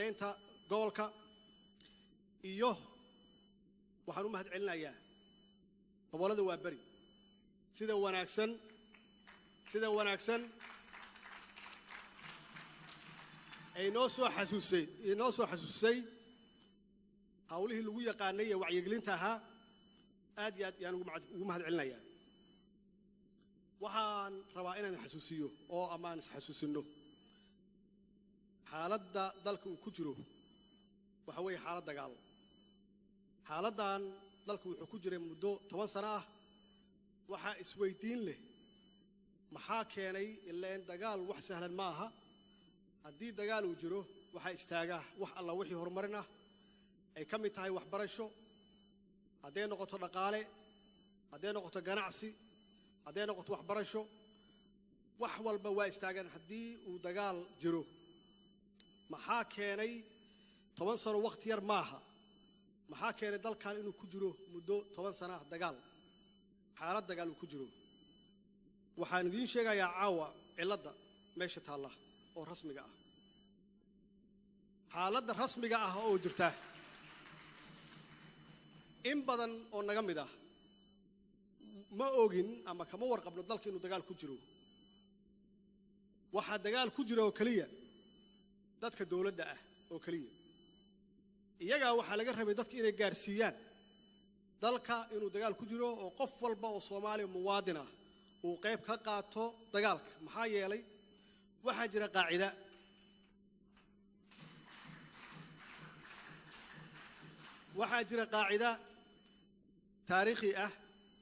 nabadeynta gobolka iyo waxaan u mahad celinayaa gobolada waa bari sida wanaagsan ay noo soo xasuusay hawlihii lagu yaqaanay ee wacyigelinta ahaa aad iyo aad yaan ugu mahad celinayaa waxaan rabaa inaan xasuusiyo oo amaan xasuusino xaaladda dalka uu ku jiro waxa weeye xaalad dagaal xaaladdan dalka wuxuu ku jiray muddo 10 sano ah waxa isweydiin leh maxaa keenay ileen dagaal wax sahlan ma aha haddii dagaal uu jiro waxa istaaga wax alla wixii horumarin ah ay ka mid tahay waxbarasho hadday noqoto dhaqaale hadday noqoto ganacsi hadday noqoto waxbarasho wax walba waa istaagan haddii uu dagaal jiro maxaa keenay 10 sano waqti yar maaha maxaa keenay dalkan inuu ku jiro muddo 10 sano ah dagaal xaalad dagaal uu ku jiro waxaan idin sheegayaa caawa cilada meesha taala oo rasmiga ah xaaladda rasmiga ah oo jirta in badan oo naga mid ah ma ogin ama kama warqabno dalka inuu dagaal ku jiro waxa dagaal ku jiro oo kaliya dadka dawladda ah oo kaliya iyaga waxa laga rabay dadka inay gaarsiiyaan dalka inuu dagaal ku jiro oo qof walba oo Soomaali muwaadin ah uu qayb ka qaato dagaalka maxaa yeelay waxa jira qaacida taariikhi ah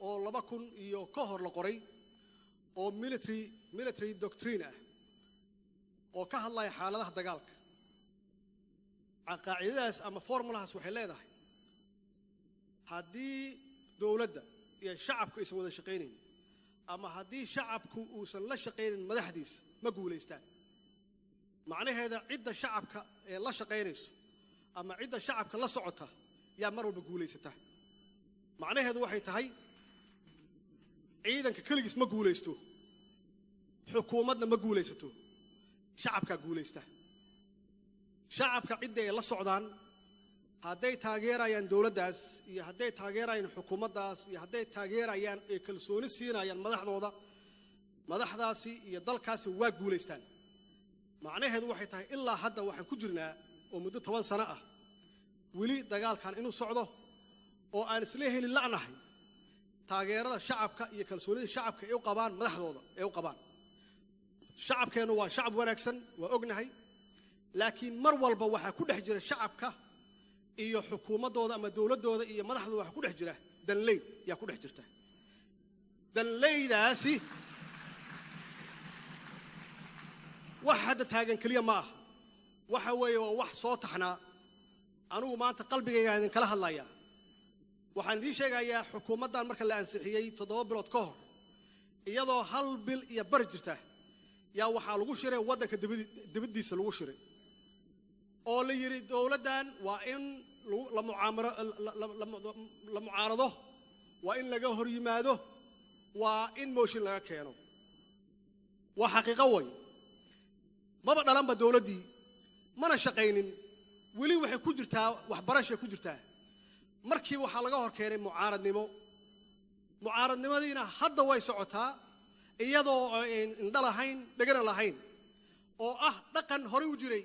oo 2000 iyo ka hor la qoray oo military doctrine ah oo ka hadlaya xaaladaha dagaalka qaacidadaas ama formulahaas waxay leedahay haddii dawladda iyo shacabku aysan wada shaqaynayn ama haddii shacabku uusan la shaqaynin madaxdiisa ma guuleystaan macnaheeda cidda shacabka ee la shaqaynayso ama cidda shacabka la socota yaa mar walba guuleysata macnaheedu waxay tahay ciidanka kaligiis ma guuleysto xukuumadna ma guuleysato shacabka guuleysta shacabka cidda ay la socdaan hadday taageerayaan dawladdaas iyo hadday taageerayaan xukuumaddaas iyo hadday taageerayaan ee kalsooni siinayaan madaxdaasi iyo dalkaasi waa guuleystaan macnaheedu waxay tahay ilaa hadda waxaan ku jirnaa oo muddo 10 sano ah weli dagaalkan inuu socdo oo aan isla helin la'nahay taageerada shacabka iyo kalsoonida shacabka ay u qabaan madaxdooda ay u qabaan shacabkeenu waa shacab wanaagsan waa ognahay laakiin mar walba waxa ku dhex jira shacabka iyo xukuumadooda ama dawladooda iyo madaxdooda waxa ku dhex jira danley yaa ku dhex jirta danleydaasi wax hadda taagan kaliya ma aha waxa weeye waa wax soo taxnaa anigu maanta qalbigayga idin kala hadlaya waxaan idin sheegayaa xukuumaddan marka la ansixiyay 7 bilood ka hor iyadoo 1 bil iyo bar jirta yaa waxa lagu shiray wadanka dibadiisa lagu shiray oo la yiri dawladdan waa in la mucaarado waa in laga hor yimaado waa in mooshin laga keeno waa xaqiiqo way maba dhalanba dawladdii mana shaqaynin weli waxay ku jirtaa waxbarasho ku jirtaa markii waxa laga hor keenay mucaaradnimadiina hadda way socotaa iyadoo indha lahayn dhagana lahayn oo ah dhaqan hore u jiray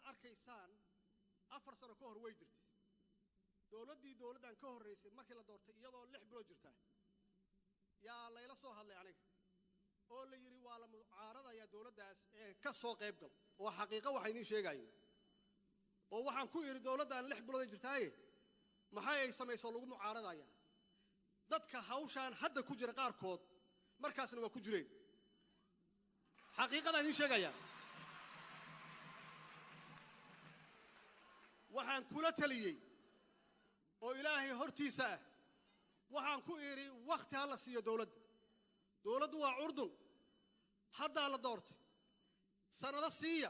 arkaysaan 4 sano ka hor way jirtay dawladdan ka horeysay markii la doortay iyadoo 6 bilood jirta yaa layla soo hadlay aniga oo la yiri waa la mucaaradaya dawladdaas ee ka soo qayb gal oo xaqiiqo waxa idin sheegayo oo waxaan ku yiri dawladdan 6 bilood jirtaaye maxay ay samayso lagu mucaaradaya dadka hawshan hadda ku jira qaarkood markaasna waa ku jireen xaqiiqada idin sheegaya waxaan kula taliyay oo ilaahay hortiisa ah waxaan ku iri waqti hala siiyo dawladdu waa urdun hadda la doortay sanada siiya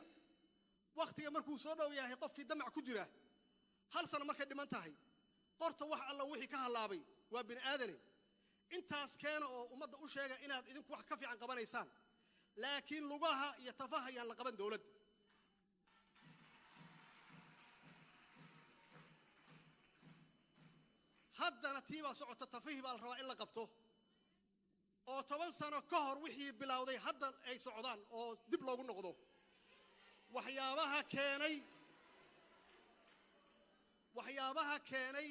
waqtiga markuu soo dhow yahay qofkii damac ku jira hal sano markay dhiman tahay qorta wax alla wixii ka halaabay waa bini aadane intaas keena oo ummadda u sheega inaad idinku wax ka fiican qabanaysaan laakiin lugaha iyo tafaha ayaan la qaban dawladda haddana tiibaa socota tafihii baa la rabaa in la qabto oo 10 sano ka hor wixii bilowday hadda ay socdaan oo dib loogu noqdo waxyaabaha keenay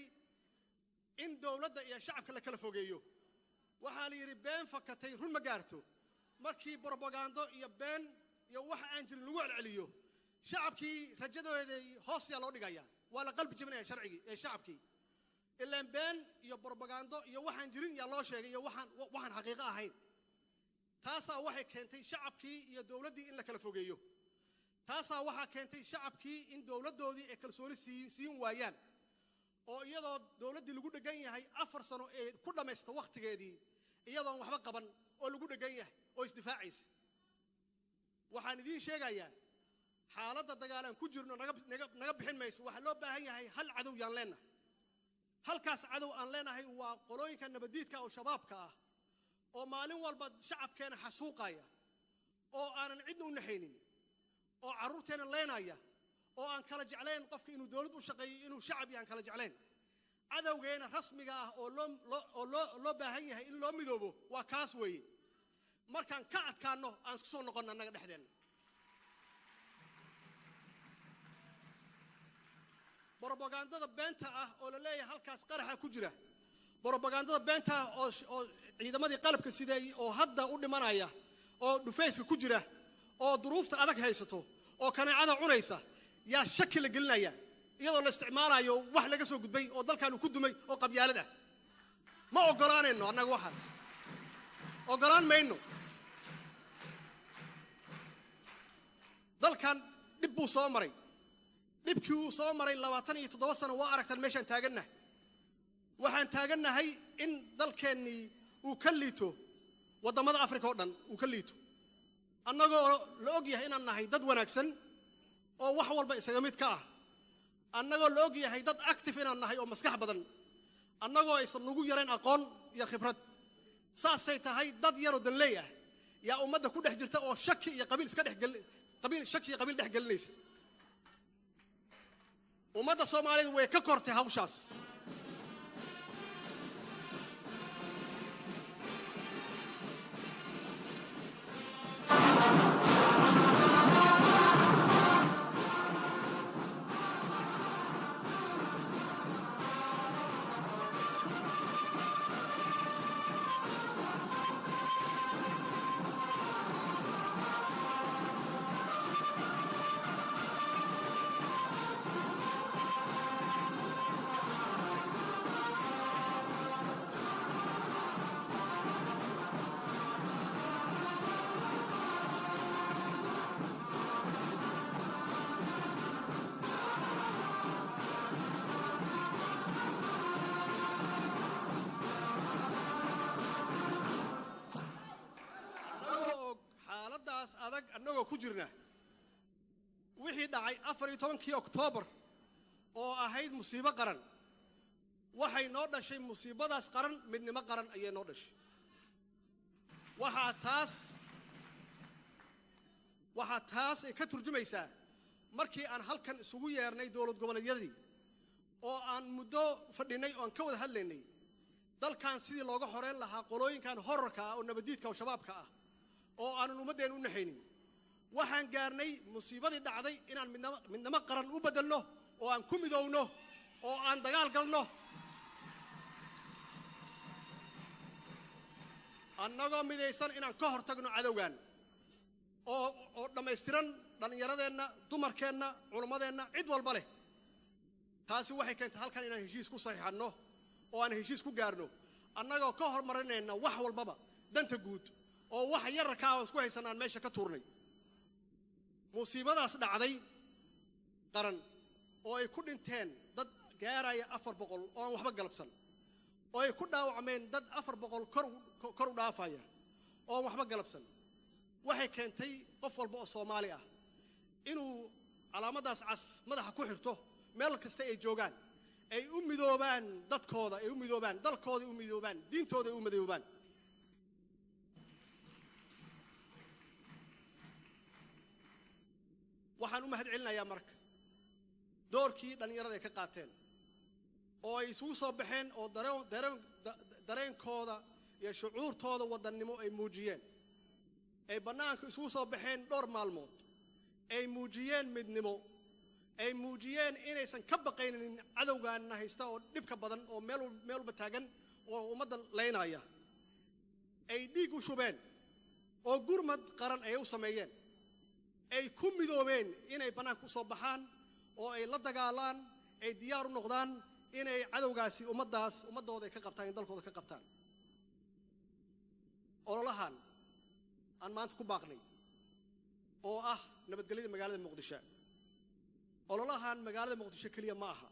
in dawladda iyo shacabka la kala fogeeyo waxaa la yiri been fakatay run ma gaarto markii propaganda iyo been iyo wax aan jirin lagu celceliyo shacabkii rajadooda hoos yaa loo dhigaya waa la qalbi jabinaya sharcigi ee shacabkii ilaan been iyo propaganda iyo waxaan jirin yaa loo sheegay iyo waxaan xaqiiqo ahayn taasaa waxay keentay shacabkii iyo dawladdii in la kala fogeeyo taasaa waxaa keentay shacabkii in dawladdoodii ay kalsooni siin waayaan oo iyadoo dawladdii lagu dhagan yahay 4 sano ee ku dhamaysta waqtigeedii iyadoon waxba qaban oo lagu dhagan yahay oo isdifaacaysa waxaan idiin sheegayaa xaaladda dagaalan ku jirno naga bixin mayso waxa loo baahan yahay hal cadow yaan leenahay halkaas cadow aan leenahay waa qolooyinka nabadiidka oo shabaabka ah oo maalin walba shacabkeena xasuuqaya oo aanan cidna u naxaynin oo caruurteena leenaya oo aan kala jeclayn qofka inuu dawlad u shaqeeyo inuu shacab yahan kala jeclayn cadowgeena rasmiga ah oo loo baahan yahay in loo midoobo waa kaas weeye markaan ka adkaano aan isku soo noqon annaga dhexdeena propagandada beenta ah oo la leeyahay halkaas qaraxa ku jira propagandada beenta ah oo ciidamadii qalabka siday oo hadda u dhimanaya oo dhufayska ku jira oo duruufta adag haysato oo kaneecada cunaysa yaa shaki la gelinaya iyadoo la isticmaalayo wax laga soo gudbay oo dalkan ku dumay oo qabyaalad ah ma ogolaanayno annaga waxaas ogolaan mayno dalkan dib buu soo maray dhibkii uu soo maray 27 sano waa aragtan meeshaan taagannahay waxaan taagannahay in dalkeennii uu ka liito waddamada Afrika oo dhan uu ka liito annagoo la og yahay inaan nahay dad wanaagsan oo wax walba isaga mid ka ah annagoo la og yahay dad active inaan nahay oo maskax badan annagoo aysan nagu yareen aqoon iyo khibrad saasay tahay dad yar oo danleey ah yaa ummadda ku dhex jirta oo shaki iyo qabiil dhex gelinaysa ummadda Soomaaliyeed way ka kortay hawshaas adag annagoo ku jirna wixii dhacay 14 Oktoobar oo ahayd musiibo qaran waxay noo dhashay musiibadaas qaran midnimo qaran ayay noo dhashay waxa taas ay ka turjumaysaa markii aan halkan isugu yeernay dawlad goboleedyadii oo aan muddo fadhinay oo aan ka wada hadlaynay dalkan sidii looga horeyn lahaa qolooyinkan horarka ah oo nabadiidka oo shabaabka ah oo aan ummadeena u naxaynin waxaan gaarnay musiibadii dhacday inaan midnimo qaran u bedelno oo aan ku midowno oo aan dagaal galno annagoo midaysan inaan ka hortagno cadowgan oo dhammaystiran dhallinyaradeenna dumarkeenna culimmadeenna cid walba leh taasi waxay keentay halkan inaan heshiis ku saxiixanno oo aan heshiis ku gaarno annagoo ka hormarinayna wax walbaba danta guud oo wax yararkaa aan isku haysanaan meesha ka tuurnay musiibadaas dhacday qaran oo ay ku dhinteen dad gaaraya 400 oo aan waxba galabsan oo ay ku dhaawacmeen dad 400 kor u dhaafaya oo aan waxba galabsan waxay keentay qof walba oo Soomaali ah inuu calaamadaas cas madaxa ku xirto meel kasta ay joogaan ay u midoobaan dadkooda ay u midoobaan dalkooda u midoobaan diintooda u midoobaan waxaan u mahad celinayaa marka doorkii dhalinyarada ay ka qaateen oo ay isugu soo baxeen oo dareenkooda iyo shucuurtooda wadannimo ay muujiyeen ay bannaanka isugu soo baxeen dhowr maalmood ay muujiyeen midnimo ay muujiyeen inaysan ka baqaynin cadowgaana haysta oo dhibka badan oo meel walba taagan oo ummadda leynaya ay dhiig u shubeen oo gurmad qaran ay u sameeyeen ay ku midoobeen inay bannaanka u soo baxaan oo ay la dagaalaan ay diyaar u noqdaan inay cadowgaasi ummadooda ay ka qabtaan in dalkooda ka qabtaan ololahan aan maanta ku baaqnay oo ah nabadgelyada magaalada Muqdisho ololahan magaalada Muqdisho kaliya ma aha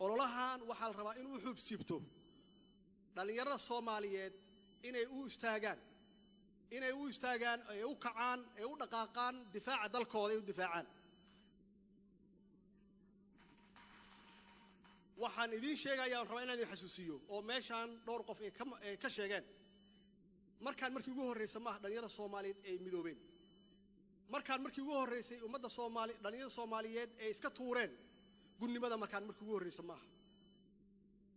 ololahan waxa la rabaa inuu xubsiibto dhalinyarada Soomaaliyeed inay u istaagaan ay u kacaan ay u dhaqaaqaan difaaca dalkooda ay u difaacaan waxaan idin sheegayaa rabaa inaan idin xasuusiyo oo meeshan dhowr qof ay ka sheegeen markii ugu horeysay ma dhalinyarada Soomaaliyeed ay midoobeen markii ugu horeysay ummadda Soomaali dhalinyarada Soomaaliyeed ay iska tuureen gudnimada markii ugu horeysay ma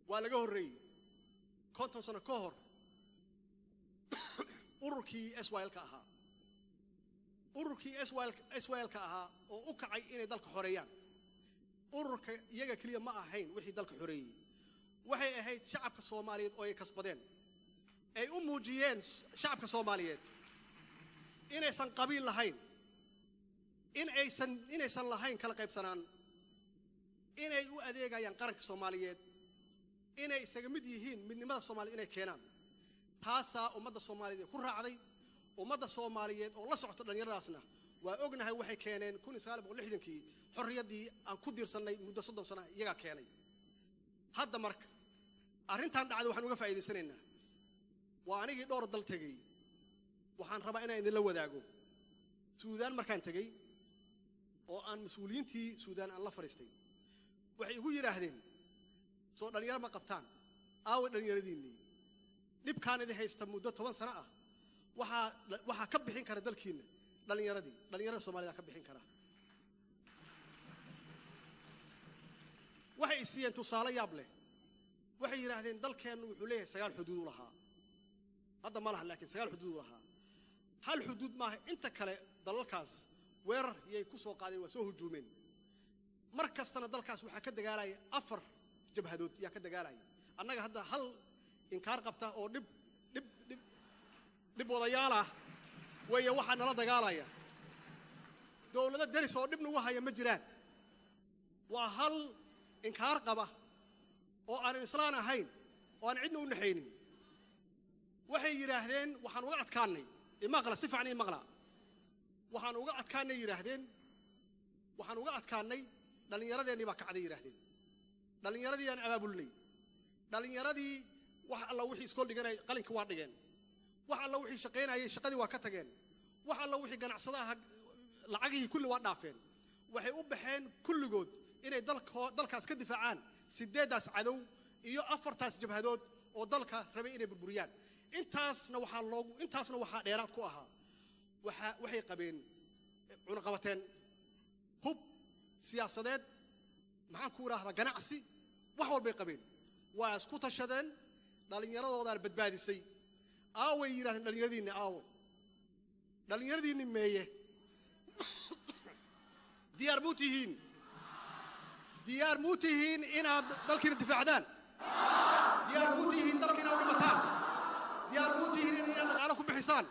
waa laga horeeyay 50 sano ka hor ururkii SYL ka ahaa oo u kacay inay dalka xoreeyaan ururka iyaga kaliya ma ahayn wixii dalka xoreeyay waxay ahayd shacabka Soomaaliyeed oo ay kasbadeen ay u muujiyeen shacabka Soomaaliyeed inaysan qabiil lahayn inaysan lahayn kala qaybsanaan inay u adeegayaan qaranka Soomaaliyeed inay isaga mid yihiin midnimada Soomaaliyeed inay keenaan taasaa ummadda Soomaaliyeed ku raacday ummadda Soomaaliyeed oo la socota dhalinyaradaasna waa ognahay waxay keeneen 1960kii xorriyadii aan ku diirsanay muddo 30 sano iyaga keenay hadda marka arrintan dhacday waxaan uga faa'iideysanaynaa waa anigii dhowr dal tagay waxaan rabaa inaan idin la wadaago Suudaan markaan tagay oo aan mas'uuliyiintii Suudaan aan la fariistay waxay igu yiraahdeen soo dhalinyaro ma qabtaan aawe dhalinyaradiinii dhibkaan idin haysta muddo 10 sano ah waxa ka bixin kara dalkiina dhalinyarada Soomaalida ka bixin kara waxay siiyeen tusaale yaab leh waxay yiraahdeen dalkeenu wuxuu leeyahay 9 xuduud lahaa hadda ma laha laakiin 9 xuduud lahaa hal xuduud ma aha inta kale dalalkaas weerar yay ku soo qaadeen waa soo hujuumeen markastana dalkaas waxa ka dagaalay 4 jabhadood yaa ka dagaalay annaga hadda hal inkaar qabta oo dib wadayaala way waxa nala dagaalaya dawladda daris oo dib nagu haya ma jiraan waa hal inkaar qaba oo aan islaan ahayn oo aan cidna u naxaynin waxay yiraahdeen waxaan uga adkaanay imaqla si fiican imaqla waxaan uga adkaanay yiraahdeen waxaan uga adkaanay dhalinyaradeenii baa kacday yiraahdeen dhalinyaradii aan abaabulnay dhalinyaradii wax alla wixii iskool dhiganay qalinka waa dhigeen wax alla wixii shaqeynayay shaqadii waa ka tageen wax alla wixii ganacsadaha lacagihii kulli waa dhaafeen waxay u baxeen kulligood inay dalkaas ka difaacaan 8daas cadow iyo 4taas jabhadood oo dalka rabay inay burburiyaan intaasna waxaa dheeraad ku ahaa waxay qabeen cunaqabateen hub siyaasadeed maxaan ku raahdaa ganacsi wax walbay qabeen waa isku tashadeen dhalinyaradoodan badbaadisay aaway yiraahdeen dhalinyaradiinni meeye diyaar muu tihiin inaad dalkiina difaacdaan diyaar muu tihiin dalkiina u dhimataan diyaar muu tihiin inaad dhaqaalo ku bixisaan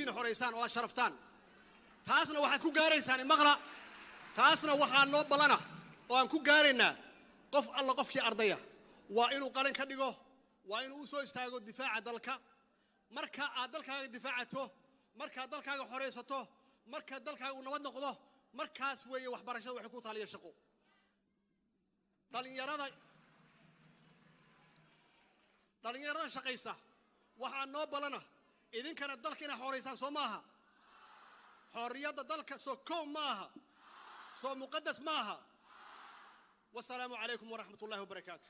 diintiina xoraysaan oo aad sharaftaan taasna waxaad ku gaaraysaan maqla taasna waxaa noo balana oo aan ku gaaraynaa qof alla qofkii ardaya waa inuu qalin ka dhigo waa inuu u soo istaago difaaca dalka marka aad dalkaaga difaacato marka dalkaaga xoreysato marka dalkaaga uu nabad noqdo markaas weeye waxbarashada waxay ku taaliya shaqo dhalinyarada shaqaysa waxaa noo balana idinkana dalka inaad xoreysaan soo maaha xorriyadda dalka soo koow maaha soo muqaddas maaha wasalaamu calaykum waraxmat ullahi wabarakaatu